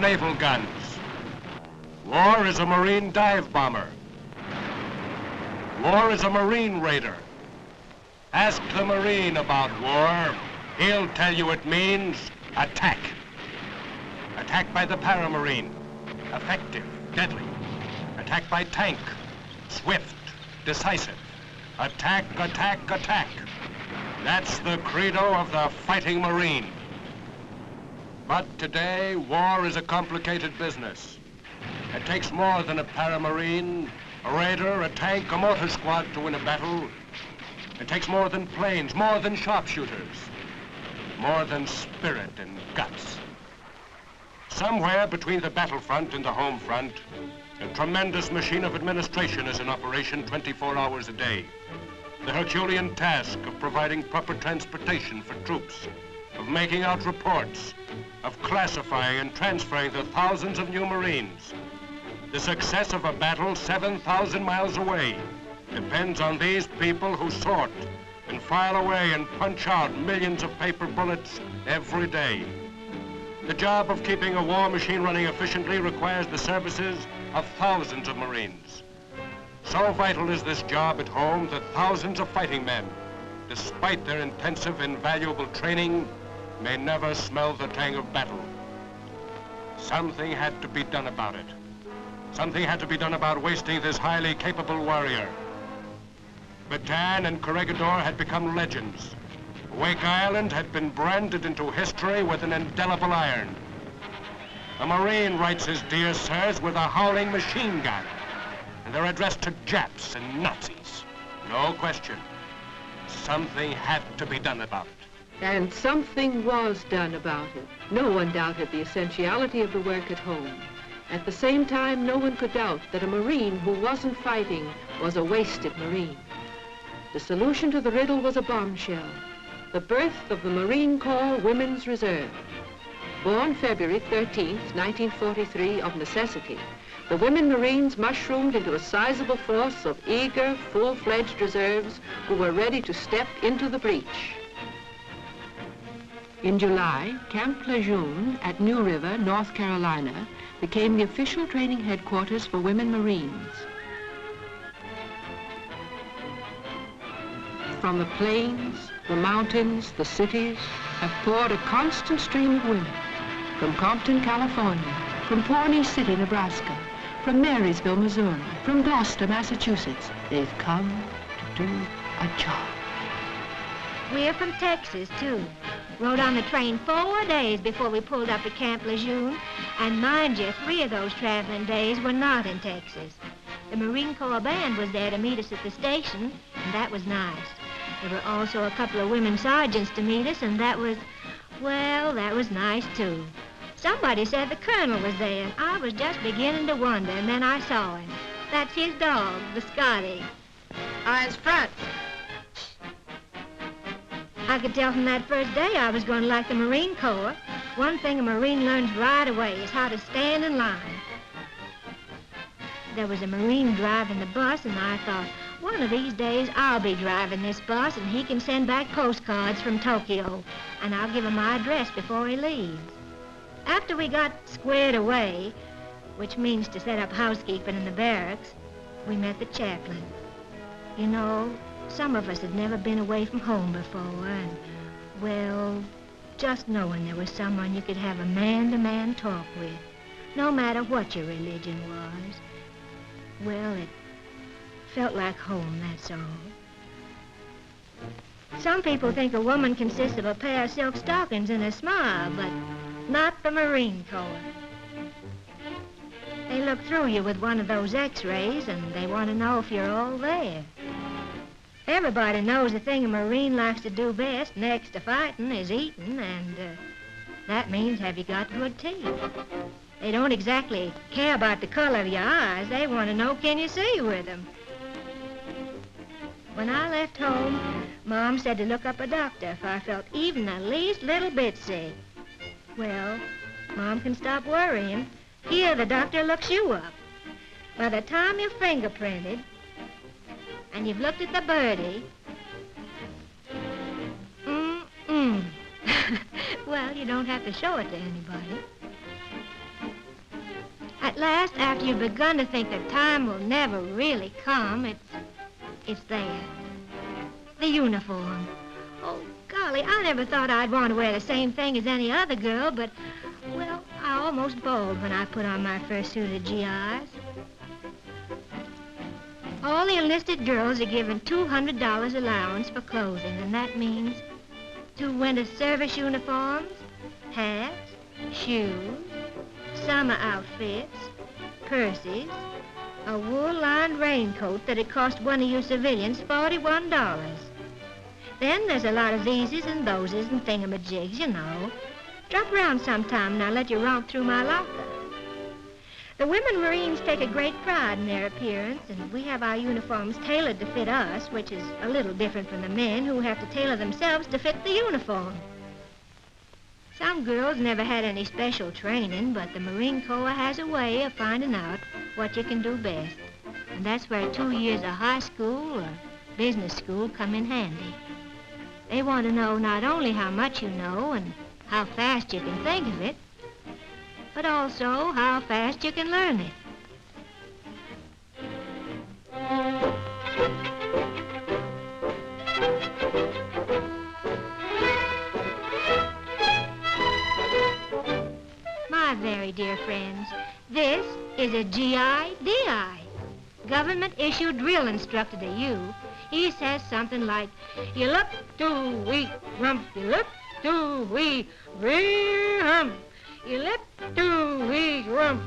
naval guns. War is a Marine dive bomber. War is a Marine raider. Ask the Marine about war. He'll tell you it means attack. Attack by the paramarine. Effective, deadly. Attack by tank. Swift, decisive. Attack, attack, attack. That's the credo of the fighting Marine. But today, war is a complicated business. It takes more than a paramarine, a raider, a tank, a mortar squad to win a battle. It takes more than planes, more than sharpshooters, more than spirit and guts. Somewhere between the battlefront and the home front, a tremendous machine of administration is in operation 24 hours a day. The Herculean task of providing proper transportation for troops, of making out reports, of classifying and transferring the thousands of new Marines. The success of a battle 7,000 miles away depends on these people who sort and file away and punch out millions of paper bullets every day. The job of keeping a war machine running efficiently requires the services of thousands of Marines. So vital is this job at home that thousands of fighting men, despite their intensive, invaluable training, may never smell the tang of battle. Something had to be done about it. Something had to be done about wasting this highly capable warrior. Bataan and Corregidor had become legends. Wake Island had been branded into history with an indelible iron. A Marine writes his dear sirs with a howling machine gun, and they're addressed to Japs and Nazis. No question. Something had to be done about it. And something was done about it. No one doubted the essentiality of the work at home. At the same time, no one could doubt that a Marine who wasn't fighting was a wasted Marine. The solution to the riddle was a bombshell, the birth of the Marine Corps Women's Reserve. Born February 13th, 1943, of necessity, the women Marines mushroomed into a sizable force of eager, full-fledged reserves who were ready to step into the breach. In July, Camp Lejeune at New River, North Carolina, became the official training headquarters for women Marines. From the plains, the mountains, the cities, have poured a constant stream of women. From Compton, California, from Pawnee City, Nebraska, from Marysville, Missouri, from Gloucester, Massachusetts, they've come to do a job. We're from Texas, too. Rode on the train 4 days before we pulled up at Camp Lejeune. And mind you, 3 of those traveling days were not in Texas. The Marine Corps band was there to meet us at the station, and that was nice. There were also a couple of women sergeants to meet us, and that was, well, that was nice, too. Somebody said the colonel was there, and I was just beginning to wonder, and then I saw him. That's his dog, the Scotty. Eyes front. I could tell from that first day I was going to like the Marine Corps. One thing a Marine learns right away is how to stand in line. There was a Marine driving the bus, and I thought, one of these days I'll be driving this bus, and he can send back postcards from Tokyo, and I'll give him my address before he leaves. After we got squared away, which means to set up housekeeping in the barracks, we met the chaplain. You know, some of us had never been away from home before, and, well, just knowing there was someone you could have a man-to-man talk with, no matter what your religion was, well, it felt like home, that's all. Some people think a woman consists of a pair of silk stockings and a smile, but not the Marine Corps. They look through you with one of those x-rays, and they want to know if you're all there. Everybody knows the thing a Marine likes to do best, next to fighting, is eating, and that means have you got good teeth. They don't exactly care about the color of your eyes. They want to know, can you see with them? When I left home, Mom said to look up a doctor if I felt even the least little bit sick. Well, Mom can stop worrying. Here, the doctor looks you up. By the time you're fingerprinted, and you've looked at the birdie, well, you don't have to show it to anybody. At last, after you've begun to think that time will never really come, it's there. The uniform. Oh, golly, I never thought I'd want to wear the same thing as any other girl, but, well, I almost bawled when I put on my first suit of GIs. All the enlisted girls are given $200 allowance for clothing, and that means 2 winter service uniforms, hats, shoes, summer outfits, purses, a wool-lined raincoat that'd cost one of you civilians $41. Then there's a lot of theses and thoses and thingamajigs, you know. Drop around sometime and I'll let you romp through my locker. The women Marines take a great pride in their appearance, and we have our uniforms tailored to fit us, which is a little different from the men who have to tailor themselves to fit the uniform. Some girls never had any special training, but the Marine Corps has a way of finding out what you can do best. And that's where 2 years of high school or business school come in handy. They want to know not only how much you know and how fast you can think of it, but also how fast you can learn it. My very dear friends, this is a GIDI, government-issued drill instructor to you. He says something like, you look to wee rump, you look to wee rum, you look to wee rump.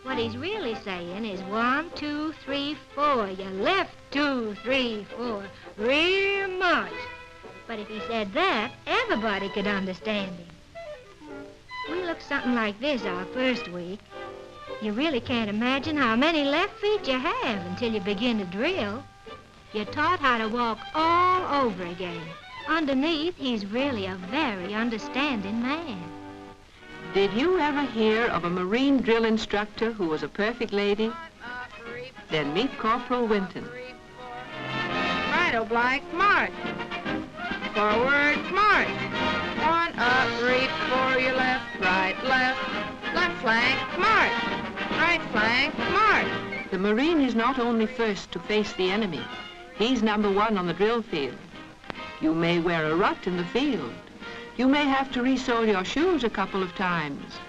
What he's really saying is 1, 2, 3, 4, you left 2, 3, 4, rear march. But if he said that, everybody could understand him. We looked something like this our first week. You really can't imagine how many left feet you have until you begin to drill. You're taught how to walk all over again. Underneath, he's really a very understanding man. Did you ever hear of a Marine drill instructor who was a perfect lady? Then meet Corporal Winton. Right oblique, march. Forward, march. 1 up, reap for your left, right, left. Left flank, march. Right flank, march. The Marine is not only first to face the enemy, he's number 1 on the drill field. You may wear a rut in the field. You may have to resole your shoes a couple of times,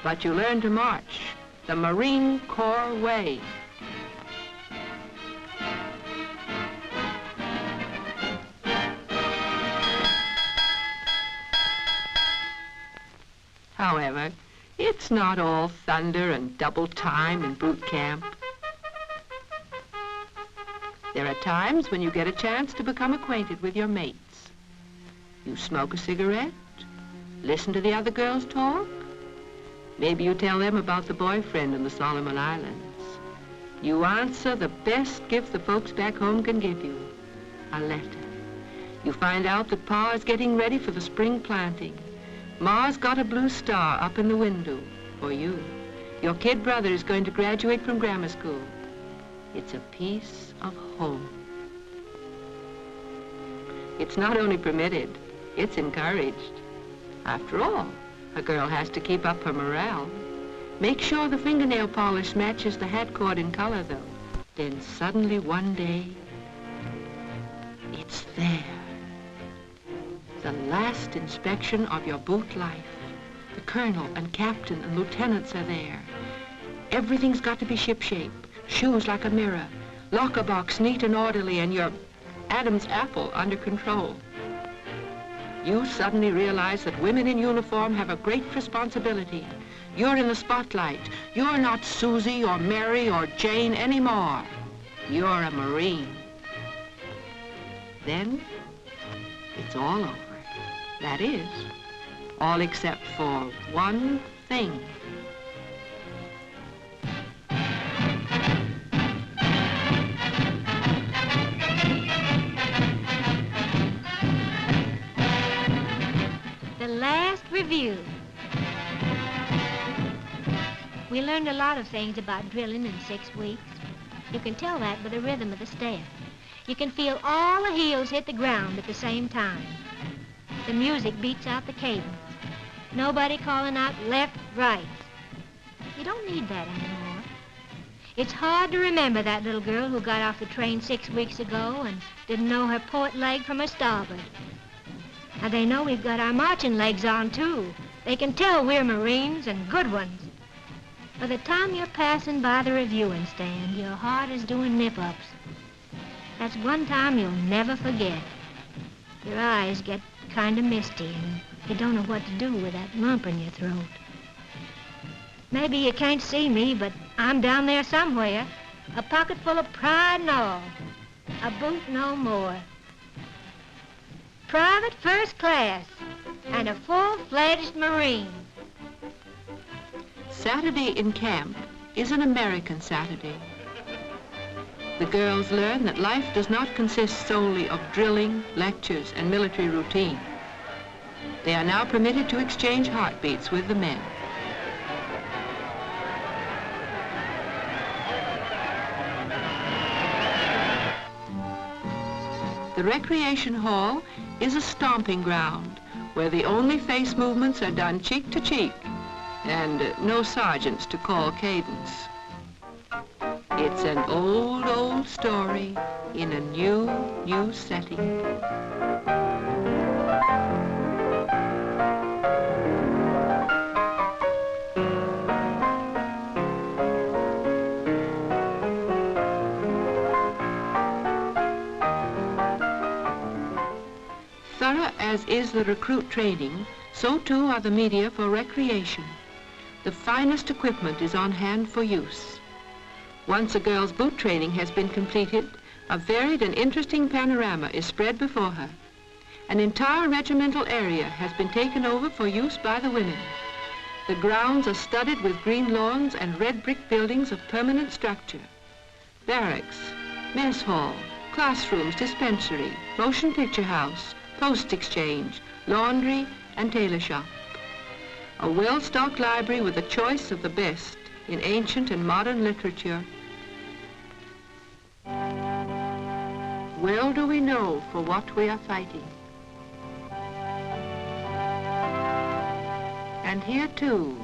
but you learn to march the Marine Corps way. However, it's not all thunder and double time in boot camp. There are times when you get a chance to become acquainted with your mates. You smoke a cigarette, listen to the other girls talk. Maybe you tell them about the boyfriend in the Solomon Islands. You answer the best gift the folks back home can give you, a letter. You find out that Pa is getting ready for the spring planting. Ma's got a blue star up in the window for you. Your kid brother is going to graduate from grammar school. It's a piece of home. It's not only permitted, it's encouraged. After all, a girl has to keep up her morale. Make sure the fingernail polish matches the hat cord in color, though. Then suddenly one day, it's there. The last inspection of your boot life. The colonel and captain and lieutenants are there. Everything's got to be shipshape. Shoes like a mirror. Locker box neat and orderly, and your Adam's apple under control. You suddenly realize that women in uniform have a great responsibility. You're in the spotlight. You're not Susie or Mary or Jane anymore. You're a Marine. Then, it's all over. That is, all except for one thing. The last review. We learned a lot of things about drilling in 6 weeks. You can tell that by the rhythm of the step. You can feel all the heels hit the ground at the same time. The music beats out the cadence. Nobody calling out left, right. You don't don't need that anymore. It's hard to remember that little girl who got off the train 6 weeks ago and didn't know her port leg from her starboard. Now they know we've got our marching legs on, too. They can tell we're Marines and good ones. By the time you're passing by the reviewing stand, your heart is doing nip-ups. That's one time you'll never forget. Your eyes get kind of misty and you don't know what to do with that lump in your throat. Maybe you can't see me, but I'm down there somewhere, a pocket full of pride and all, a boot no more. Private first class and a full-fledged Marine. Saturday in camp is an American Saturday. The girls learn that life does not consist solely of drilling, lectures, and military routine. They are now permitted to exchange heartbeats with the men. The recreation hall is a stomping ground where the only face movements are done cheek to cheek and no sergeants to call cadence. It's an old, old story in a new setting. Thorough as is the recruit training, so too are the media for recreation. The finest equipment is on hand for use. Once a girl's boot training has been completed, a varied and interesting panorama is spread before her. An entire regimental area has been taken over for use by the women. The grounds are studded with green lawns and red brick buildings of permanent structure. Barracks, mess hall, classrooms, dispensary, motion picture house, post exchange, laundry, and tailor shop. A well-stocked library with a choice of the best in ancient and modern literature. Well do we know for what we are fighting. And here too,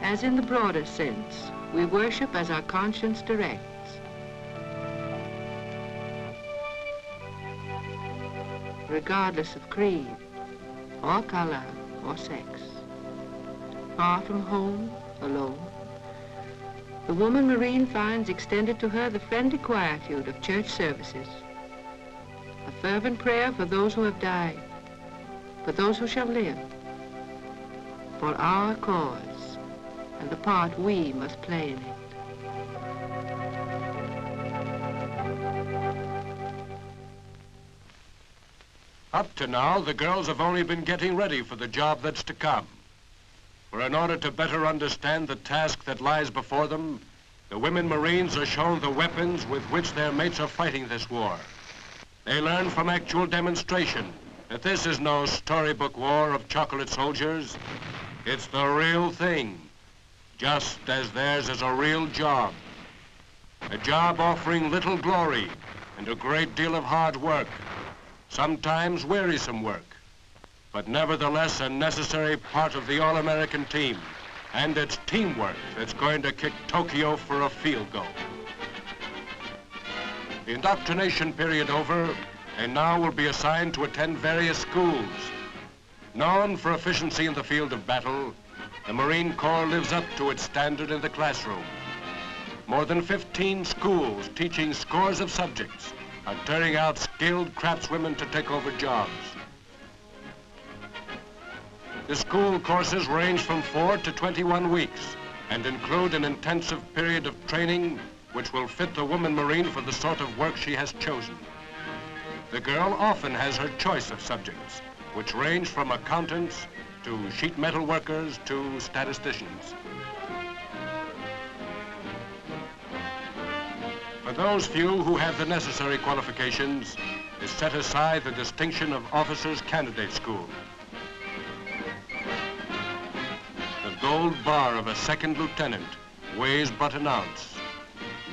as in the broader sense, we worship as our conscience directs. Regardless of creed, or color, or sex. Far from home, alone, the woman Marine finds extended to her the friendly quietude of church services. A fervent prayer for those who have died, for those who shall live, for our cause, and the part we must play in it. Up to now, the girls have only been getting ready for the job that's to come. For in order to better understand the task that lies before them, the women Marines are shown the weapons with which their mates are fighting this war. They learn from actual demonstration that this is no storybook war of chocolate soldiers. It's the real thing, just as theirs is a real job. A job offering little glory and a great deal of hard work. Sometimes wearisome work, but nevertheless a necessary part of the All-American team. And it's teamwork that's going to kick Tokyo for a field goal. The indoctrination period over, they now will be assigned to attend various schools. Known for efficiency in the field of battle, the Marine Corps lives up to its standard in the classroom. More than 15 schools teaching scores of subjects are turning out skilled craftswomen to take over jobs. The school courses range from 4 to 21 weeks and include an intensive period of training which will fit the woman Marine for the sort of work she has chosen. The girl often has her choice of subjects, which range from accountants to sheet metal workers to statisticians. For those few who have the necessary qualifications, is set aside the distinction of Officers' Candidate School. The gold bar of a second lieutenant weighs but an ounce.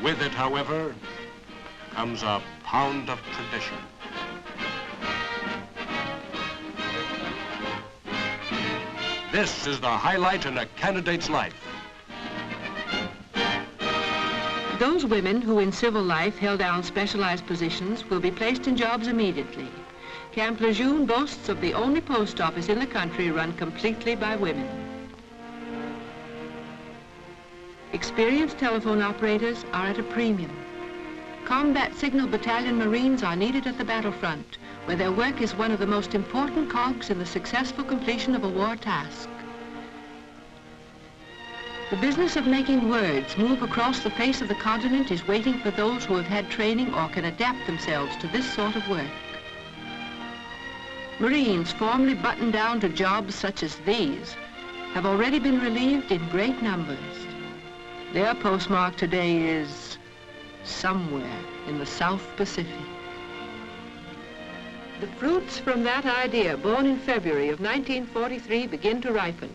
With it, however, comes a pound of tradition. This is the highlight in a candidate's life. Those women who in civil life held down specialized positions will be placed in jobs immediately. Camp Lejeune boasts of the only post office in the country run completely by women. Experienced telephone operators are at a premium. Combat Signal Battalion Marines are needed at the battlefront, where their work is one of the most important cogs in the successful completion of a war task. The business of making words move across the face of the continent is waiting for those who have had training or can adapt themselves to this sort of work. Marines formerly buttoned down to jobs such as these have already been relieved in great numbers. Their postmark today is somewhere in the South Pacific. The fruits from that idea, born in February of 1943, begin to ripen.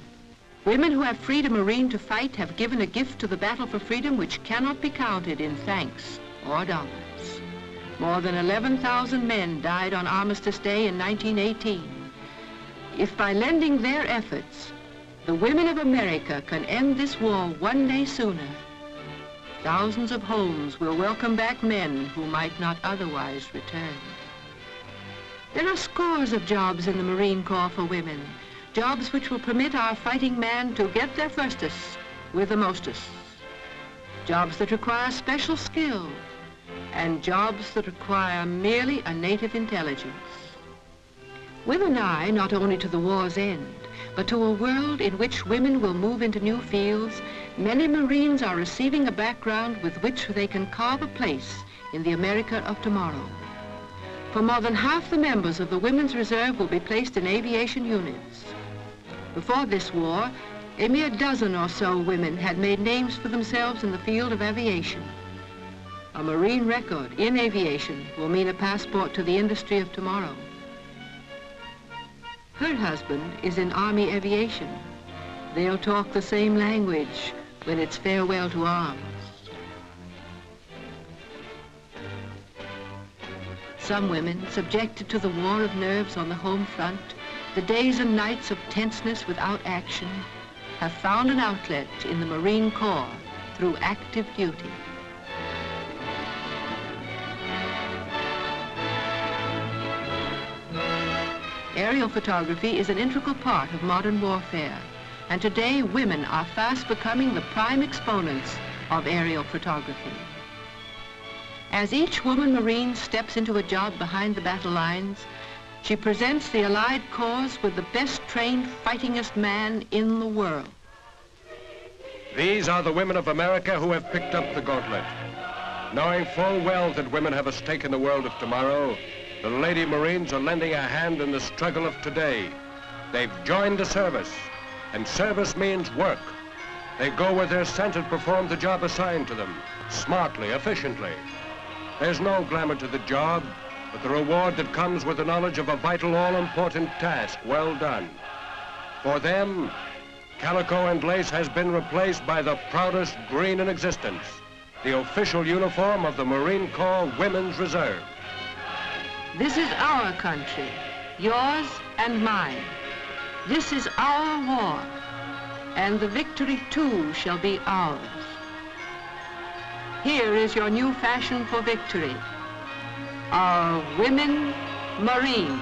Women who have freed a Marine to fight have given a gift to the battle for freedom which cannot be counted in thanks or dollars. More than 11,000 men died on Armistice Day in 1918. If by lending their efforts, the women of America can end this war one day sooner, thousands of homes will welcome back men who might not otherwise return. There are scores of jobs in the Marine Corps for women, jobs which will permit our fighting man to get their firstus with the mostest. Jobs that require special skill, and jobs that require merely a native intelligence. With an eye not only to the war's end, but to a world in which women will move into new fields, many Marines are receiving a background with which they can carve a place in the America of tomorrow. For more than half the members of the Women's Reserve will be placed in aviation units. Before this war, a mere dozen or so women had made names for themselves in the field of aviation. A Marine record in aviation will mean a passport to the industry of tomorrow. Her husband is in Army aviation. They'll talk the same language when it's farewell to arms. Some women, subjected to the war of nerves on the home front, the days and nights of tenseness without action, have found an outlet in the Marine Corps through active duty. Aerial photography is an integral part of modern warfare, and today women are fast becoming the prime exponents of aerial photography. As each woman Marine steps into a job behind the battle lines, she presents the Allied cause with the best trained, fightingest man in the world. These are the women of America who have picked up the gauntlet. Knowing full well that women have a stake in the world of tomorrow, the Lady Marines are lending a hand in the struggle of today. They've joined the service, and service means work. They go where they're sent and perform the job assigned to them, smartly, efficiently. There's no glamour to the job, but the reward that comes with the knowledge of a vital, all-important task well done. For them, calico and lace has been replaced by the proudest green in existence, the official uniform of the Marine Corps Women's Reserve. This is our country, yours and mine. This is our war, and the victory too shall be ours. Here is your new fashion for victory, our women Marines.